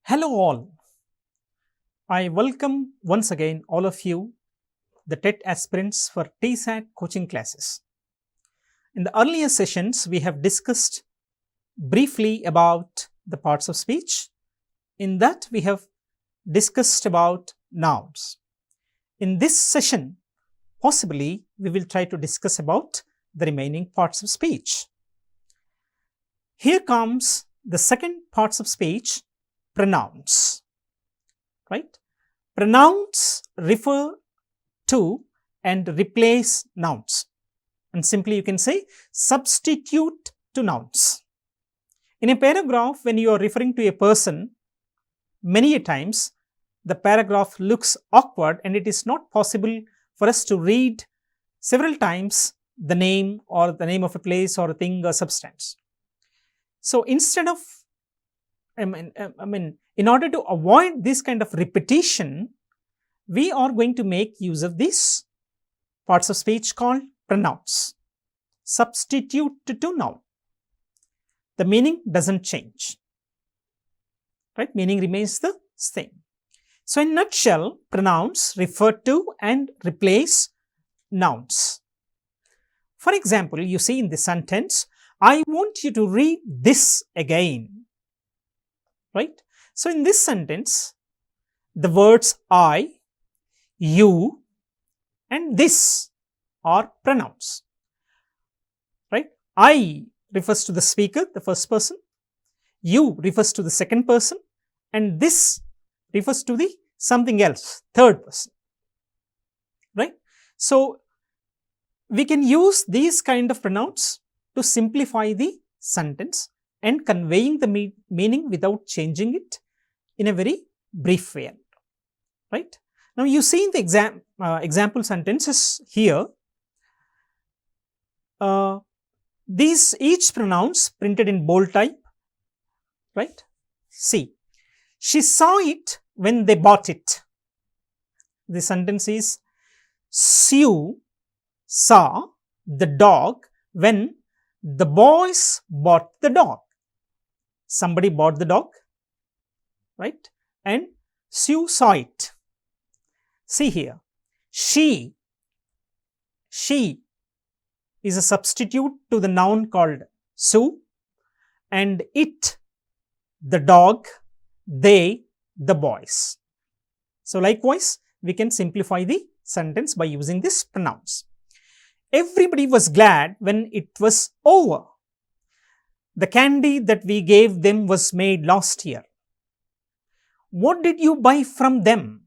Hello all, I welcome once again all of you, the TET aspirants for TSAT coaching classes. In the earlier sessions, we have discussed briefly about the parts of speech. In that, we have discussed about nouns. In this session, possibly we will try to discuss about the remaining parts of speech. Here comes the second parts of speech, pronouns, right? Pronouns refer to and replace nouns, and simply you can say substitute to nouns. In a paragraph, when you are referring to a person, many a times the paragraph looks awkward and it is not possible for us to read several times the name or the name of a place or a thing or substance. So instead of in order to avoid this kind of repetition, we are going to make use of these parts of speech called pronouns. Substitute to noun. The meaning doesn't change, right? Meaning remains the same. So in nutshell, pronouns refer to and replace nouns. For example, you see in the sentence, I want you to read this again, right? So in this sentence, the words I, you and this are pronouns, right? I refers to the speaker, the first person, you refers to the second person, and this refers to the something else, third person, right? So we can use these kind of pronouns to simplify the sentence and conveying the meaning without changing it in a very brief way, right? Now you see in the example sentences here, these each pronouns printed in bold type, right? See, she saw it when they bought it. The sentence is Sue saw the dog when the boys bought the dog. Somebody bought the dog, right? And Sue saw it. See here, she is a substitute to the noun called Sue, and it, the dog, they, the boys. So likewise, we can simplify the sentence by using these pronouns. Everybody was glad when it was over. The candy that we gave them was made last year. What did you buy from them?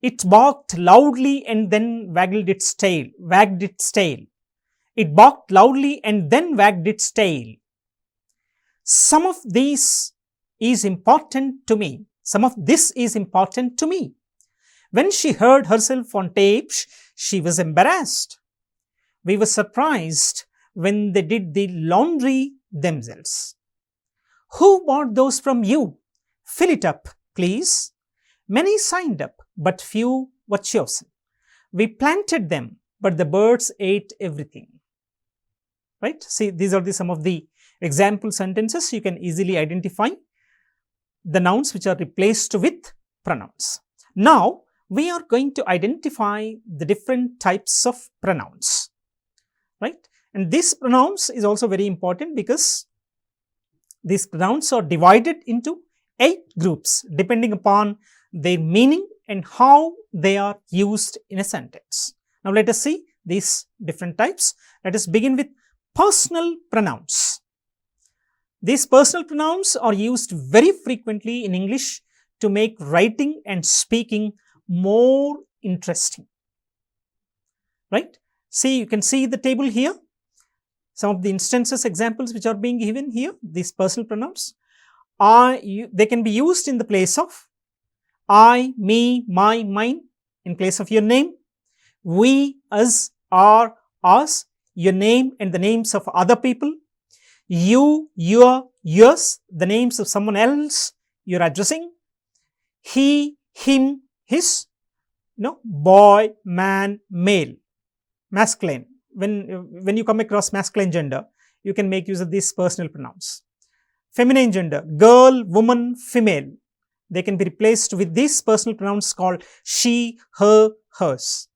It barked loudly and then wagged its tail. It barked loudly and then wagged its tail. Some of this is important to me. When she heard herself on tapes, she was embarrassed. We were surprised when they did the laundry themselves. Who bought those from you? Fill it up, please. Many signed up, but few were chosen. We planted them, but the birds ate everything. Right? See, these are some of the example sentences. You can easily identify the nouns which are replaced with pronouns. Now, we are going to identify the different types of pronouns, right? And these pronouns is also very important because these pronouns are divided into 8 groups depending upon their meaning and how they are used in a sentence. Now let us see these different types. Let us begin with personal pronouns. These personal pronouns are used very frequently in English to make writing and speaking more interesting, right? See, you can see the table here. Some of the instances, examples which are being given here, these personal pronouns, they can be used in the place of I, me, my, mine, in place of your name, we, us, our, us, your name and the names of other people, you, your, yours, the names of someone else you're addressing, he, him, his, boy, man, male, masculine. When you come across masculine gender, you can make use of these personal pronouns. feminine gender, girl, woman, female. They can be replaced with these personal pronouns called she, her, hers.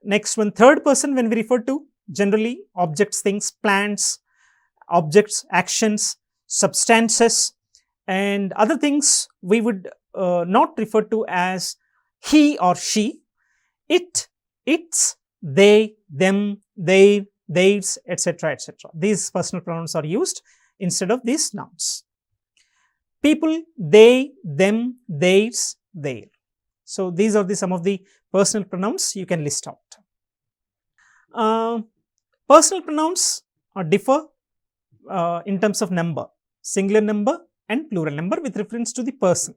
Next one, third person, when we refer to generally objects, things, plants, objects, actions, substances, and other things we would not refer to as he or she. It, its, they, them, they, theirs, etc., etc. These personal pronouns are used instead of these nouns. People, they, them, theirs, their. So these are some of the personal pronouns you can list out. Personal pronouns differ in terms of number, singular number and plural number with reference to the person.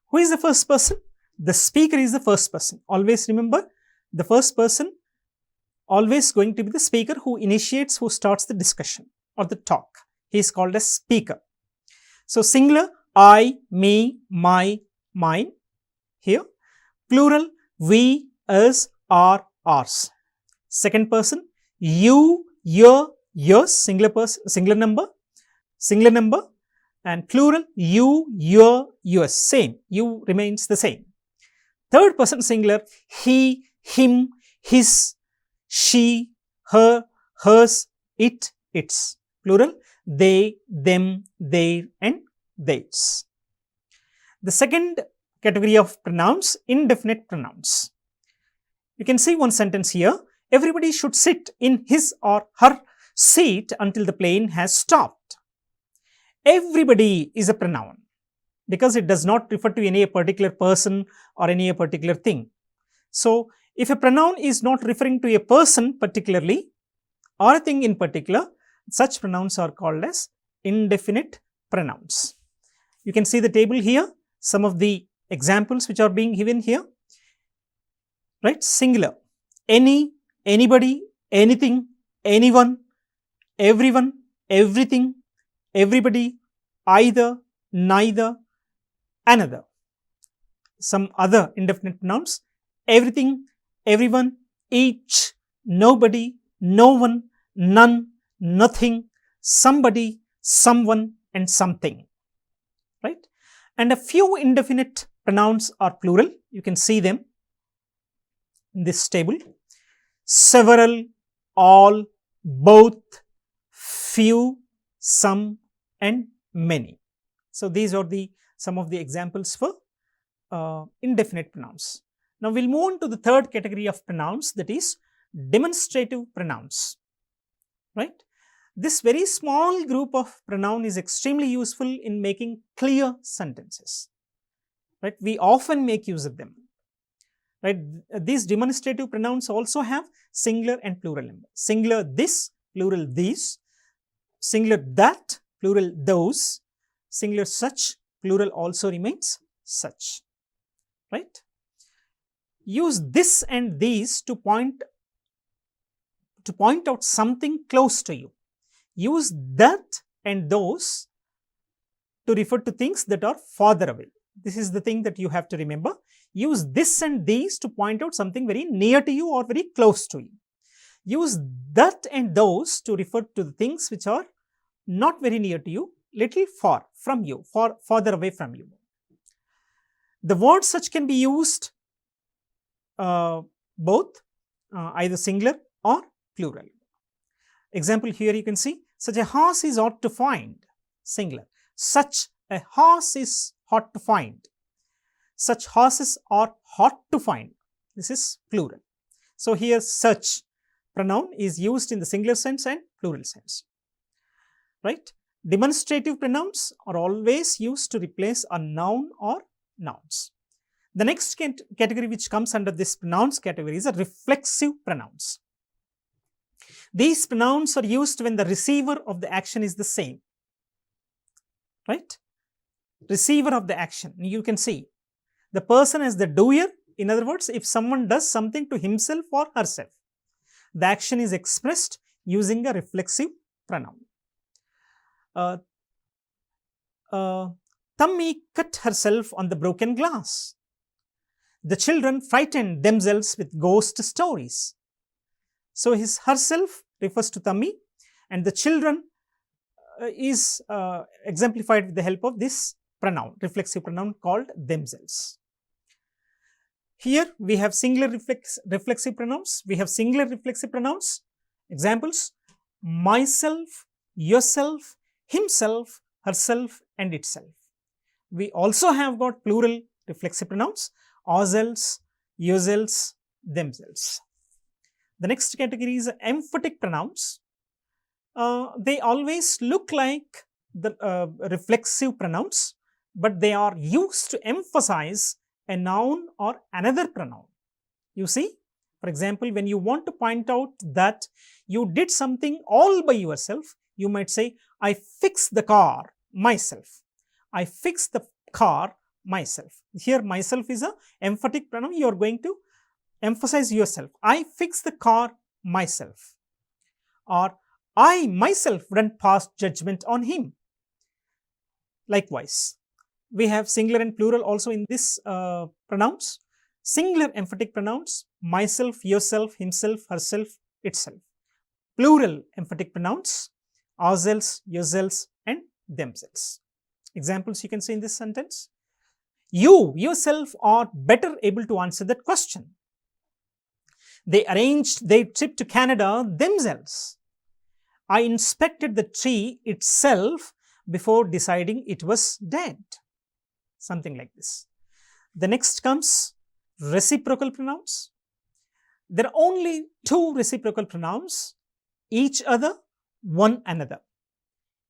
Who is the first person? The speaker is the first person. Always remember, the first person always going to be the speaker who initiates, who starts the discussion or the talk. He is called as speaker. So singular, I, me, my, mine. Here, plural, we, us, our, ours. Second person, you, your, yours, singular person, singular number, and plural, you, your, yours, same, you remains the same. Third person singular, he, him, his, she, her, hers, it, its. Plural, they, them, their, and theirs. The second category of pronouns, indefinite pronouns. You can see one sentence here. Everybody should sit in his or her seat until the plane has stopped. Everybody is a pronoun because it does not refer to any particular person or any particular thing. So, if a pronoun is not referring to a person particularly or a thing in particular, such pronouns are called as indefinite pronouns. You can see the table here, some of the examples which are being given here, right? Singular, any, anybody, anything, anyone, everyone, everything, everybody, either, neither, another. Some other indefinite pronouns, everything, everyone, each, nobody, no one, none, nothing, somebody, someone, and something, right? And a few indefinite pronouns are plural. You can see them in this table. Several, all, both, few, some, and many. So these are some of the examples for indefinite pronouns. Now we'll move on to the third category of pronouns, that is demonstrative pronouns, right? This very small group of pronoun is extremely useful in making clear sentences, right? We often make use of them, right? These demonstrative pronouns also have singular and plural number. Singular this, plural these, singular that, plural those, singular such, plural also remains such, right? Use this and these to point out something close to you. Use that and those to refer to things that are farther away. This is the thing that you have to remember. Use this and these to point out something very near to you or very close to you. Use that and those to refer to the things which are not very near to you, little far from you, farther away from you. The word such can be used both either singular or plural. Example here you can see, such a horse is hard to find, singular. Such a horse is hard to find. Such horses are hard to find. This is plural. So here such pronoun is used in the singular sense and plural sense, right? Demonstrative pronouns are always used to replace a noun or nouns. The next category which comes under this pronouns category is a reflexive pronouns. These pronouns are used when the receiver of the action is the same, right? Receiver of the action, you can see the person as the doer. In other words, if someone does something to himself or herself, the action is expressed using a reflexive pronoun. Tummy cut herself on the broken glass. The children frightened themselves with ghost stories. So herself refers to Tummy and the children is exemplified with the help of this pronoun, reflexive pronoun called themselves. Here we have singular reflexive pronouns, we have singular reflexive pronouns. Examples: myself, yourself, himself, herself, and itself. We also have got plural reflexive pronouns: ourselves, yourselves, themselves. The next category is emphatic pronouns. They always look like the reflexive pronouns, but they are used to emphasize a noun or another pronoun. You see, for example, when you want to point out that you did something all by yourself, you might say, I fixed the car myself. I fixed the car myself. Here myself is a emphatic pronoun. You are going to emphasize yourself. I fixed the car myself. Or I myself wouldn't pass judgment on him. Likewise, we have singular and plural also in this pronouns. Singular emphatic pronouns: myself, yourself, himself, herself, itself. Plural emphatic pronouns: ourselves, yourselves, and themselves. Examples you can say in this sentence: you yourself are better able to answer that question. They arranged their trip to Canada themselves. I inspected the tree itself before deciding it was dead. Something like this. The next comes reciprocal pronouns. There are only two reciprocal pronouns: each other, one another.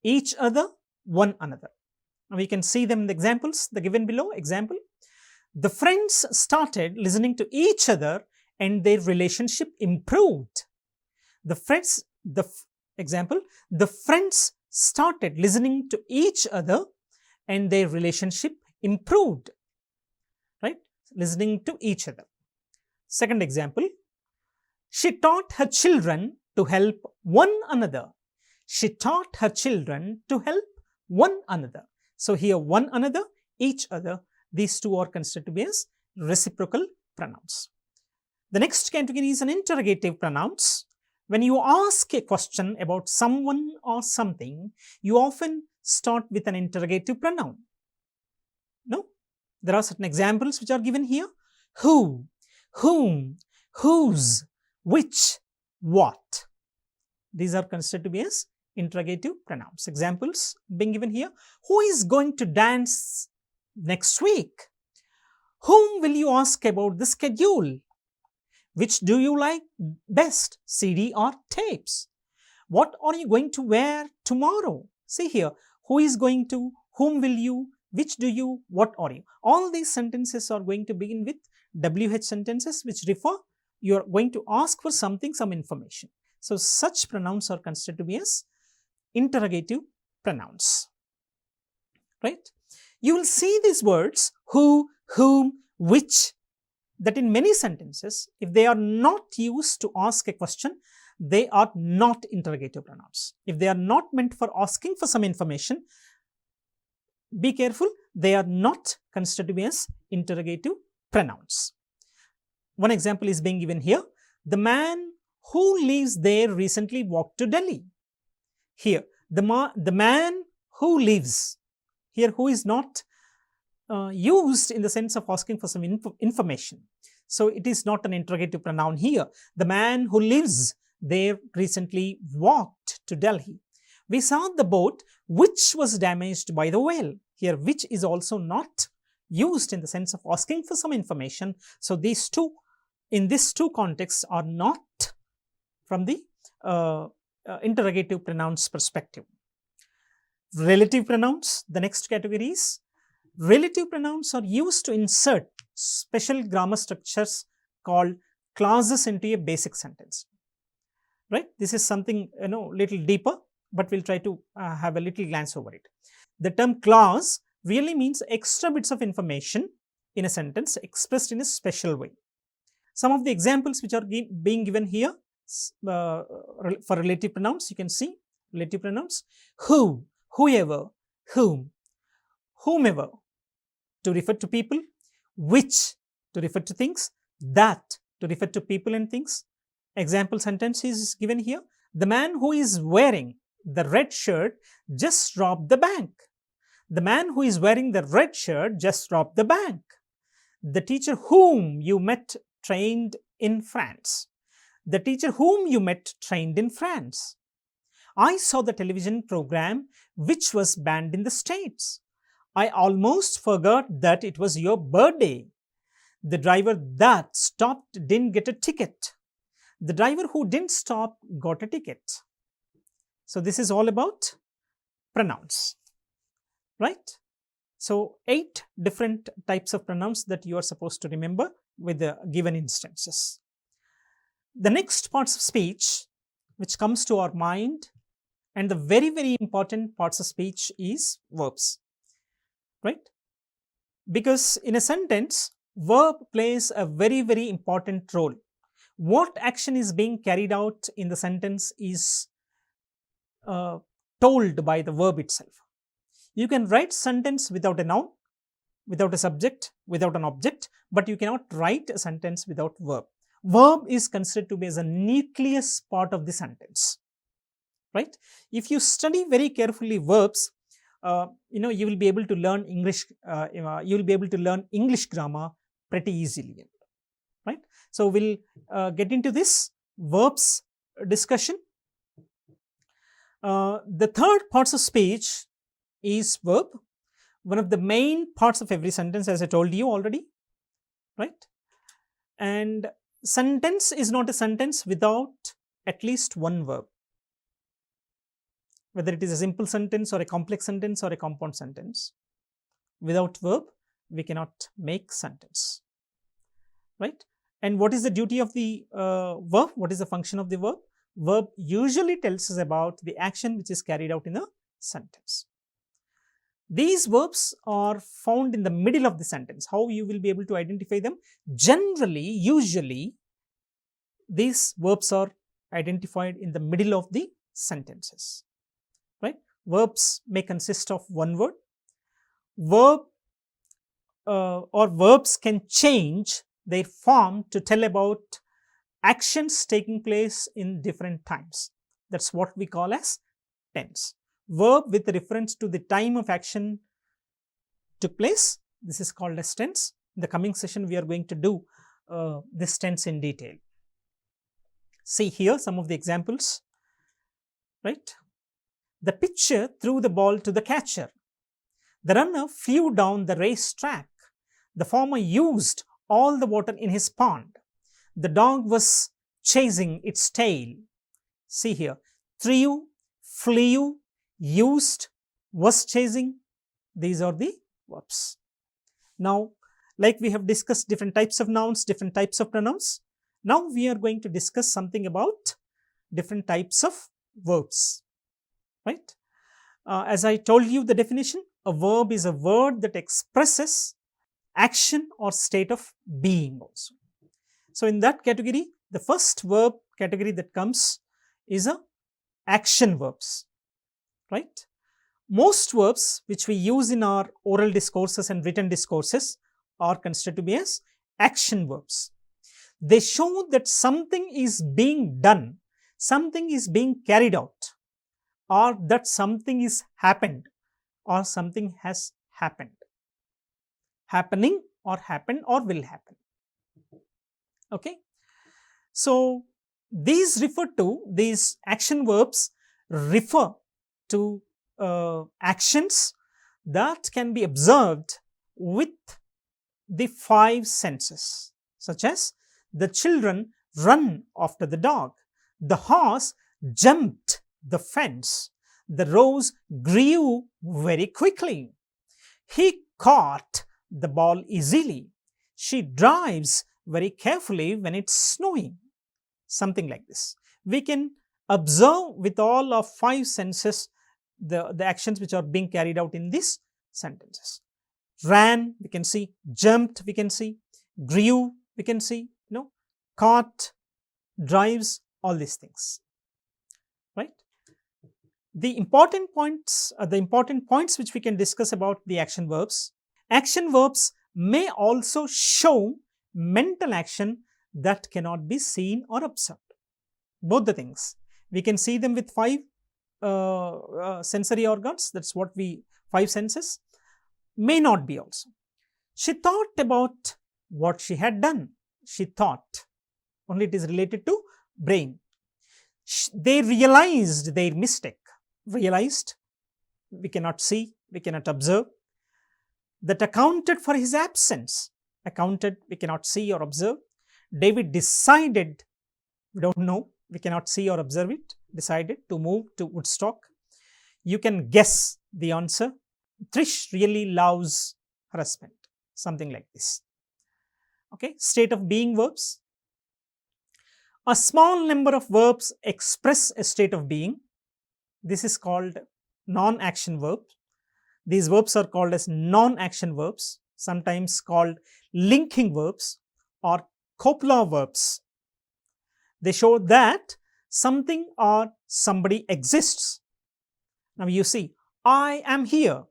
Each other, one another. Now we can see them in the examples, the given below. Example: the friends started listening to each other and their relationship improved. The friends started listening to each other and their relationship improved. Right? Listening to each other. Second example: she taught her children to help one another. She taught her children to help one another. So here one another, each other, these two are considered to be as reciprocal pronouns. The next category is an interrogative pronouns. When you ask a question about someone or something, you often start with an interrogative pronoun. No? There are certain examples which are given here: who, whom, whose, which, what. These are considered to be as interrogative pronouns. Examples being given here: who is going to dance next week? Whom will you ask about the schedule? Which do you like best, CD or tapes? What are you going to wear tomorrow? See here, who is going to, whom will you, which do you, what are you? All these sentences are going to begin with WH sentences, which refer, you are going to ask for something, some information. So such pronouns are considered to be as interrogative pronouns. Right? You will see these words who, whom, which, that in many sentences, if they are not used to ask a question, they are not interrogative pronouns. If they are not meant for asking for some information, be careful, they are not considered to be as interrogative pronouns. One example is being given here: the man who lives there recently walked to Delhi. Here, the man who lives, here who is not used in the sense of asking for some information. So it is not an interrogative pronoun here. The man who lives there recently walked to Delhi. We saw the boat which was damaged by the whale. Here, which is also not used in the sense of asking for some information. So these two, in these two contexts, are not from the interrogative pronouns perspective. Relative pronouns, the next category is: relative pronouns are used to insert special grammar structures called clauses into a basic sentence. Right? This is something, little deeper, but we'll try to have a little glance over it. The term clause really means extra bits of information in a sentence expressed in a special way. Some of the examples which are being given here for relative pronouns, you can see relative pronouns: who, whoever, whom, whomever, to refer to people; which, to refer to things; that, to refer to people and things. Example sentence is given here: the man who is wearing the red shirt just robbed the bank. The man who is wearing the red shirt just robbed the bank. The teacher whom you met trained in France. The teacher whom you met trained in France. I saw the television program which was banned in the States. I almost forgot that it was your birthday. The driver that stopped didn't get a ticket. The driver who didn't stop got a ticket. So this is all about pronouns, right? So 8 different types of pronouns that you are supposed to remember with the given instances. The next parts of speech which comes to our mind, and the very, very important parts of speech is verbs, right? Because in a sentence, verb plays a very, very important role. What action is being carried out in the sentence is told by the verb itself. You can write sentence without a noun, without a subject, without an object, but you cannot write a sentence without verb. Verb is considered to be as a nucleus part of the sentence, right? If you study very carefully verbs, you will be able to learn English. You will be able to learn English grammar pretty easily, right? So we'll get into this verbs discussion. The third parts of speech is verb, one of the main parts of every sentence, as I told you already, right? And sentence is not a sentence without at least one verb, whether it is a simple sentence or a complex sentence or a compound sentence. Without verb, we cannot make sentence, right? And what is the duty of the verb? What is the function of the verb? Verb usually tells us about the action which is carried out in a sentence. These verbs are found in the middle of the sentence. How you will be able to identify them? Generally, usually, these verbs are identified in the middle of the sentences, right? Verbs may consist of one word. Verb or verbs can change their form to tell about actions taking place in different times. That's what we call as tense. Verb with reference to the time of action took place, this is called as tense. In the coming session, we are going to do this tense in detail. See here some of the examples, right? The pitcher threw the ball to the catcher. The runner flew down the racetrack. The farmer used all the water in his pond. The dog was chasing its tail. See here, threw, flew, used, was chasing. These are the verbs. Now, like we have discussed different types of nouns, different types of pronouns. Now we are going to discuss something about different types of verbs, right? As I told you the definition, a verb is a word that expresses action or state of being also. So in that category, the first verb category that comes is a action verbs, right? Most verbs which we use in our oral discourses and written discourses are considered to be as action verbs. They show that something is being done, something is being carried out, or that something is happened, or something has happened. Happening or happened or will happen. Okay. So these action verbs refer to actions that can be observed with the 5 senses, such as the children run after the dog, the horse jumped the fence, the rose grew very quickly, he caught the ball easily, she drives very carefully when it's snowing, something like this. We can observe with all of 5 senses the actions which are being carried out in these sentences. Ran, we can see, jumped, we can see, grew, we can see, caught, drives, all these things, right? The important points which we can discuss about the action verbs may also show mental action that cannot be seen or observed. Both the things. We can see them with 5 sensory organs, that's what we, 5 senses, may not be also. She thought about what she had done. She thought, only it is related to brain. They realized their mistake. Realized, we cannot see, we cannot observe. That accounted for his absence. Accounted, we cannot see or observe. David decided, we don't know, we cannot see or observe it, decided to move to Woodstock. You can guess the answer. Trish really loves her husband, something like this. Okay, state of being verbs. A small number of verbs express a state of being. This is called non-action verbs. These verbs are called as non-action verbs, sometimes called linking verbs or copula verbs. They show that something or somebody exists. Now you see, I am here.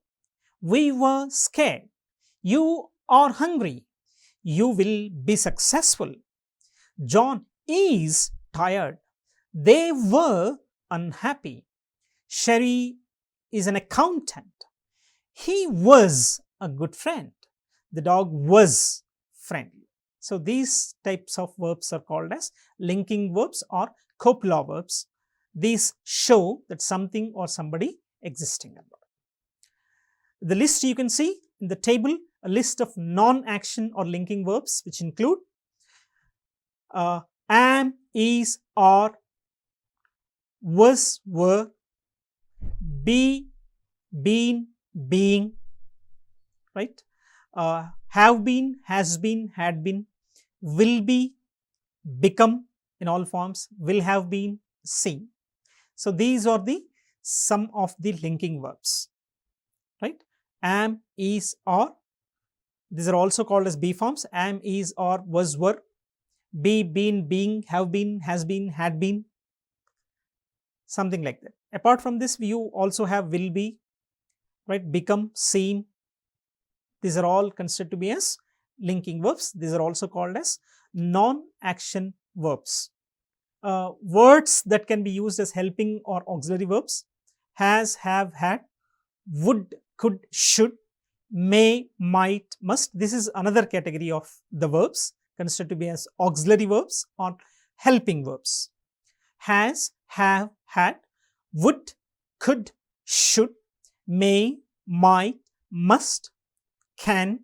We were scared. You are hungry. You will be successful. John is tired. They were unhappy. Sherry is an accountant. He was a good friend. The dog was friendly. So these types of verbs are called as linking verbs or copula verbs. These show that something or somebody existing. The list you can see in the table, a list of non-action or linking verbs which include am, is, are, was, were, be, been, being, right? Have been, has been, had been, will be, become in all forms, will have been, seen. So these are the some of the linking verbs, right? Am, is, are. These are also called as be forms. Am, is, are, was, were. Be, been, being, have been, has been, had been, something like that. Apart from this, you also have will be, right? Become, seen. These are all considered to be as linking verbs. These are also called as non-action verbs. Words that can be used as helping or auxiliary verbs: has, have, had, would, could, should, may, might, must. This is another category of the verbs considered to be as auxiliary verbs or helping verbs. Has, have, had, would, could, should, may, might, must, can,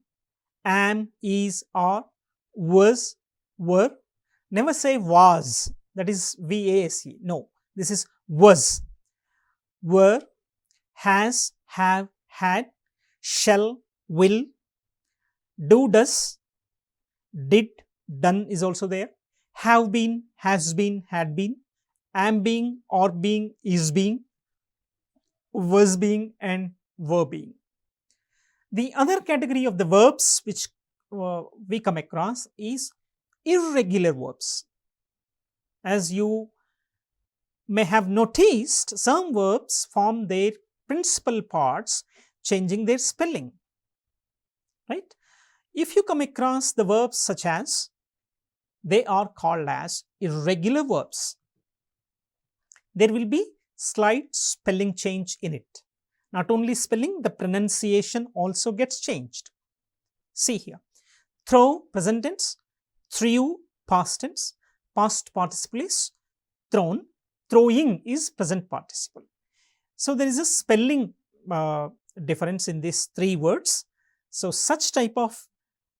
am, is, are, was, were. Never say was, that is VASE. No, this is was, were, has, have, had, shall, will, do, does, did, done is also there. Have been, has been, had been, am being, or being, is being, was being, and were being. The other category of the verbs which we come across is irregular verbs. As you may have noticed, some verbs form their principal parts changing their spelling, right? If you come across the verbs such as, they are called as irregular verbs. There will be slight spelling change in it. Not only spelling, the pronunciation also gets changed. See here, throw present tense, threw past tense, past participle is thrown, throwing is present participle. So there is a spelling difference in these 3 words. So such type of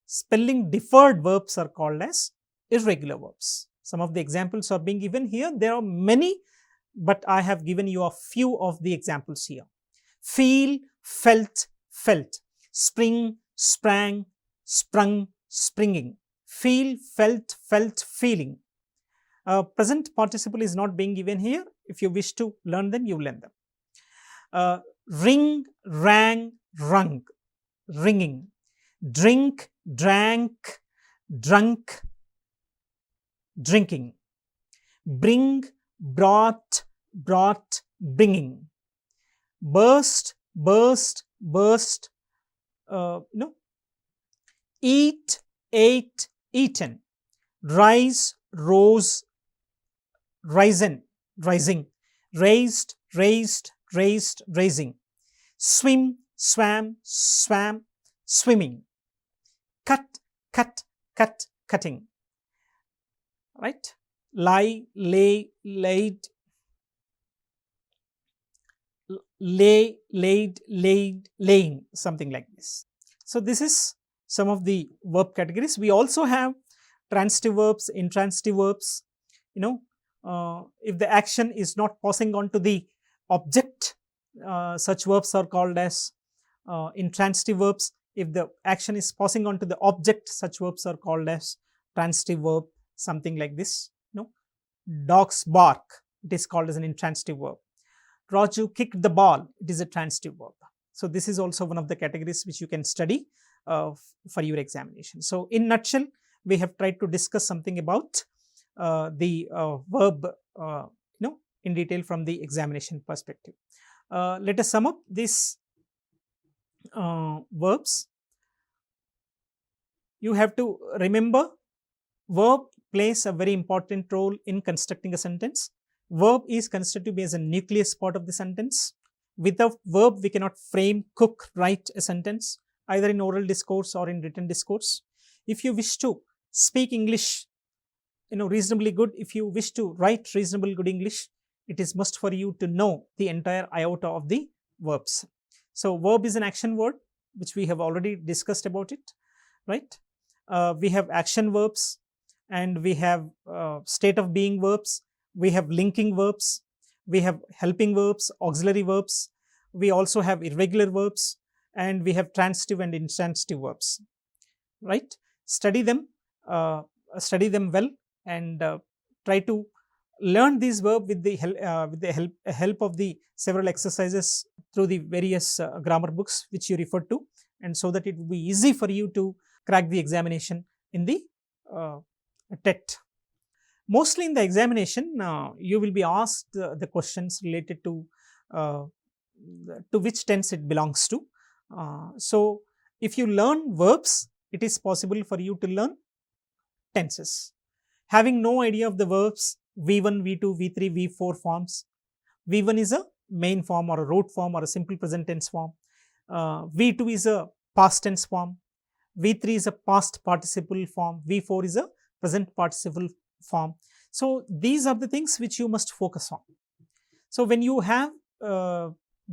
spelling differed verbs are called as irregular verbs. Some of the examples are being given here. There are many, but I have given you a few of the examples here. Feel, felt, felt. Spring, sprang, sprung, springing. Feel, felt, felt, feeling. Present participle is not being given here. If you wish to learn them, you learn them. Ring, rang, rung, ringing. Drink, drank, drunk, drinking. Bring, brought, brought, bringing. Burst, burst, burst, eat, ate, eaten. Rise, rose, risen, rising. Raised, raised, raised, raising, swim, swam, swam, swimming, cut, cut, cut, cutting, right? Lie, lay, laid, lay, laid, laid, laying, something like this. So this is some of the verb categories. We also have transitive verbs, intransitive verbs. If the action is not passing on to the object, such verbs are called as intransitive verbs. If the action is passing on to the object, such verbs are called as transitive verb, something like this. Dogs bark, it is called as an intransitive verb. Raju kicked the ball, it is a transitive verb. So this is also one of the categories which you can study for your examination. So in nutshell, we have tried to discuss something about the verb in detail from the examination perspective. Let us sum up these verbs. You have to remember, verb plays a very important role in constructing a sentence. Verb is considered to be as a nucleus part of the sentence. Without verb, we cannot frame, cook, write a sentence, either in oral discourse or in written discourse. If you wish to speak English, reasonably good, if you wish to write reasonably good English, it is must for you to know the entire iota of the verbs. So verb is an action word, which we have already discussed about it, right? We have action verbs, and we have state of being verbs, we have linking verbs, we have helping verbs, auxiliary verbs, we also have irregular verbs, and we have transitive and intransitive verbs, right? Study them well, and try to learn these verbs with the help of the several exercises through the various grammar books which you refer to, and so that it will be easy for you to crack the examination in the TET. Mostly in the examination, you will be asked the questions related to which tense it belongs to. So if you learn verbs, it is possible for you to learn tenses. Having no idea of the verbs V1, V2, V3, V4 forms, V1 is a main form or a root form or a simple present tense form, V2 is a past tense form, V3 is a past participle form, V4 is a present participle form. So these are the things which you must focus on. So when you have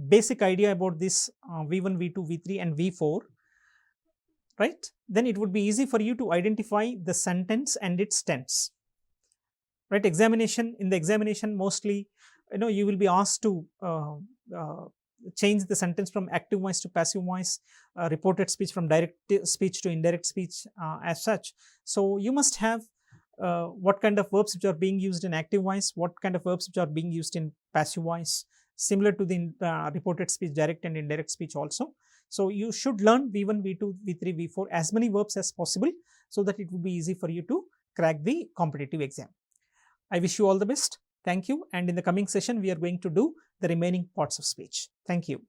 basic idea about this V1, V2, V3 and V4, right, then it would be easy for you to identify the sentence and its tense, right? In the examination, mostly you will be asked to change the sentence from active voice to passive voice, reported speech from direct speech to indirect speech, as such. So you must have what kind of verbs which are being used in active voice, what kind of verbs which are being used in passive voice, similar to the reported speech, direct and indirect speech also. So you should learn V1, V2, V3, V4, as many verbs as possible, so that it will be easy for you to crack the competitive exam. I wish you all the best. Thank you. And in the coming session, we are going to do the remaining parts of speech. Thank you.